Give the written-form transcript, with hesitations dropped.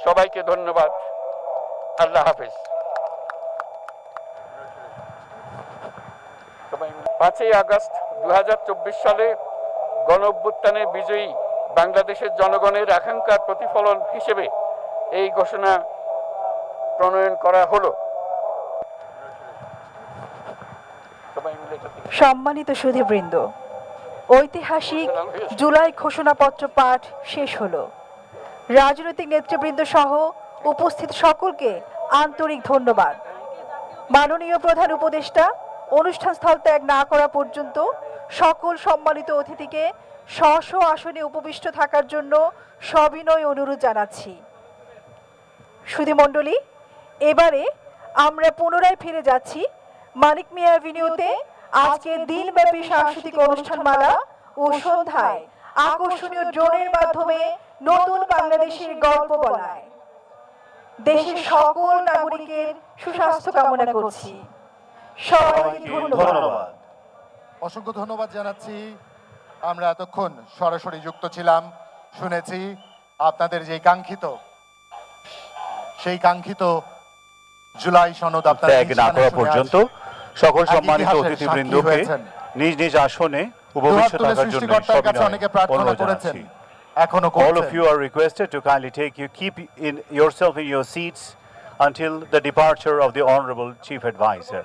সবাইকে ধন্যবাদ। আল্লাহ হাফেজ। 5ই আগস্ট 2024 সালে গণঅভ্যুত্থানে বিজয়ী বাংলাদেশের জনগণের আকাঙ্ক্ষার প্রতিফলন হিসেবে এই ঘোষণা প্রণয়ন করা হলো। সম্মানিত সুধীবৃন্দ, ঐতিহাসিক জুলাই ঘোষণাপত্র পাঠ শেষ হলো। রাজনৈতিক নেতৃবৃন্দ সহ উপস্থিত সকলকে আন্তরিক ধন্যবাদ। মাননীয় প্রধান উপদেষ্টা অনুষ্ঠান স্থল ত্যাগ না করা পর্যন্ত সকল সম্মানিত অতিথিকে স্ব স্ব আসনে উপবিষ্ট থাকার জন্য সবিনয় অনুরোধ জানাচ্ছি। সুধীমণ্ডলী, এবারে আমরা পুনরায় ফিরে যাচ্ছি মানিক মিয়া অ্যাভিনিউতে আজকের দিনব্যাপী সাংস্কৃতিক অনুষ্ঠানমালা ও সন্ধ্যায় আকর্ষণীয় ড্রোনের মাধ্যমে নতুন বাংলাদেশের গল্প বলায়। দেশের সকল নাগরিকের সুস্বাস্থ্য কামনা করছি। সবাইকে ধন্যবাদ। অসংখ্য ধন্যবাদ জানাচ্ছি। আমরা এতক্ষণ সরাসরি যুক্ত ছিলাম, শুনেছি আপনাদের যে সেই কাঙ্ক্ষিত জুলাই সনদ আপনারা ত্যাগ না করা পর্যন্ত সকল সম্মানিত অতিথিবৃন্দকে নিজ নিজ আসনে উপবিষ্ট থাকার জন্য সবিনয় জানাচ্ছি। All of you are requested to kindly keep yourself in your seats until the departure of the Honorable Chief Advisor.